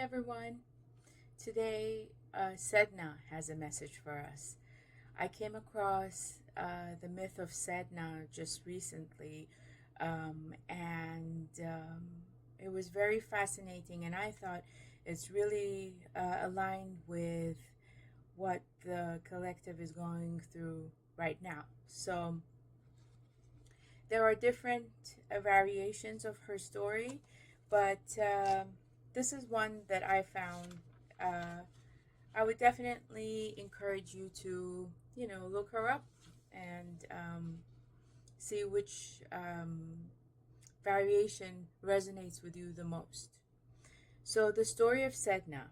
everyone. Today, Sedna has a message for us. I came across the myth of Sedna just recently, and it was very fascinating, and I thought it's really aligned with what the collective is going through right now. So, there are different variations of her story, but this is one that I found. Uh, I would definitely encourage you to, look her up and see which variation resonates with you the most. So, the story of Sedna.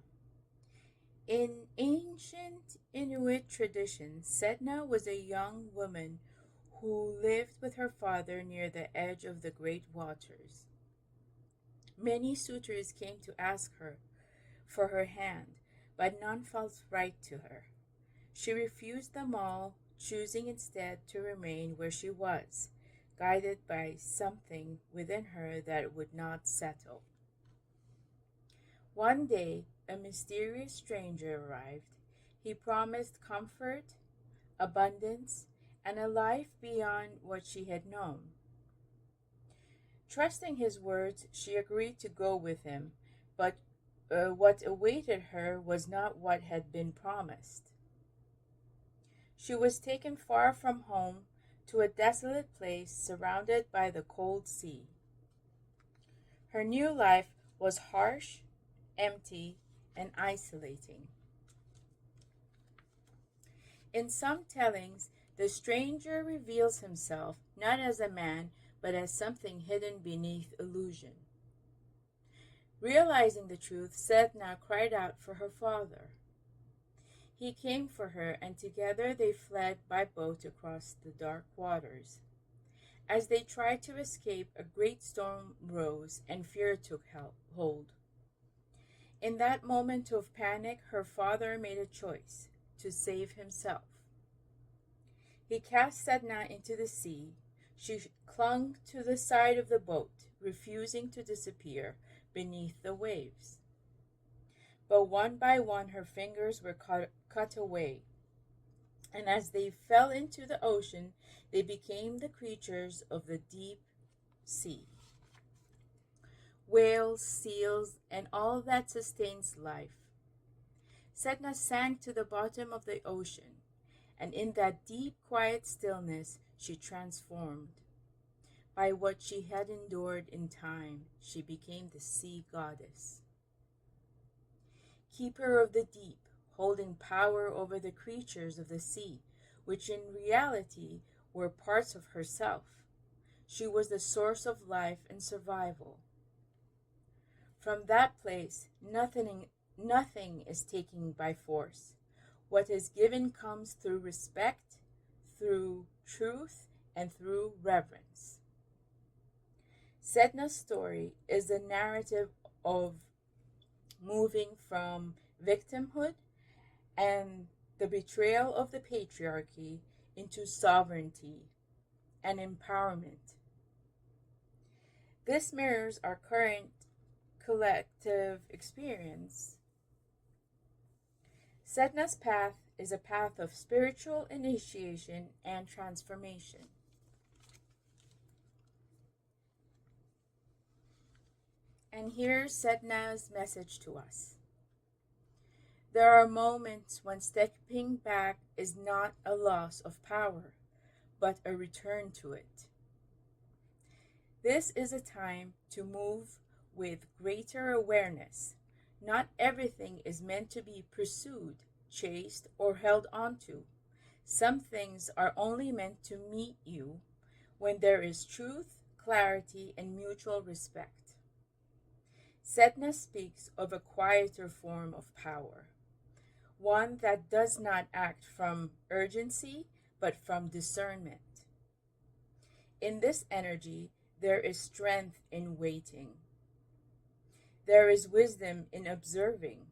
In ancient Inuit tradition, Sedna was a young woman who lived with her father near the edge of the great waters. Many suitors came to ask her for her hand, but none felt right to her. She refused them all, choosing instead to remain where she was, guided by something within her that would not settle. One day, a mysterious stranger arrived. He promised comfort, abundance, and a life beyond what she had known. Trusting his words, she agreed to go with him, but what awaited her was not what had been promised. She was taken far from home to a desolate place surrounded by the cold sea. Her new life was harsh, empty, and isolating. In some tellings, the stranger reveals himself not as a man, but as something hidden beneath illusion. Realizing the truth, Sedna cried out for her father. He came for her, and together they fled by boat across the dark waters. As they tried to escape, a great storm rose, and fear took hold. In that moment of panic, her father made a choice to save himself. He cast Sedna into the sea. She clung to the side of the boat, refusing to disappear beneath the waves. But one by one her fingers were cut away, and as they fell into the ocean, they became the creatures of the deep sea. Whales, seals, and all that sustains life. Sedna sank to the bottom of the ocean, and in that deep, quiet stillness she transformed. By what she had endured in time, she became the sea goddess. Keeper of the deep, holding power over the creatures of the sea, which in reality were parts of herself. She was the source of life and survival. From that place, nothing is taken by force. What is given comes through respect, through truth, and through reverence. Sedna's story is a narrative of moving from victimhood and the betrayal of the patriarchy into sovereignty and empowerment. This mirrors our current collective experience. Sedna's path is a path of spiritual initiation and transformation. And here's Sedna's message to us. There are moments when stepping back is not a loss of power, but a return to it. This is a time to move with greater awareness. Not everything is meant to be pursued, chased, or held onto. Some things are only meant to meet you when there is truth, clarity, and mutual respect. Sedna speaks of a quieter form of power, one that does not act from urgency, but from discernment. In this energy, there is strength in waiting. There is wisdom in observing.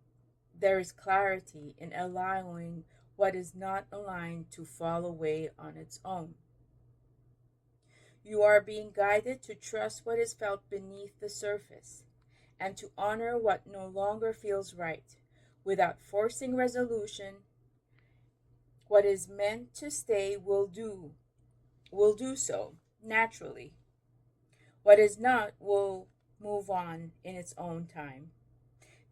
There is clarity in allowing what is not aligned to fall away on its own. You are being guided to trust what is felt beneath the surface, and to honor what no longer feels right, without forcing resolution. What is meant to stay will do so naturally. What is not will move on in its own time.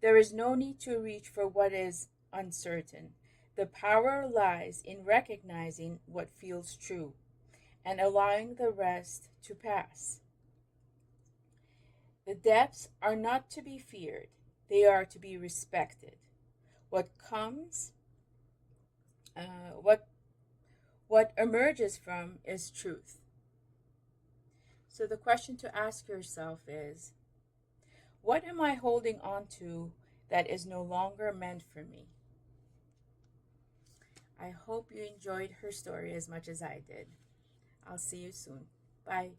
There is no need to reach for what is uncertain. The power lies in recognizing what feels true and allowing the rest to pass. The depths are not to be feared, they are to be respected. What comes, uh, what, what emerges from is truth. So the question to ask yourself is, what am I holding on to that is no longer meant for me? I hope you enjoyed her story as much as I did. I'll see you soon. Bye.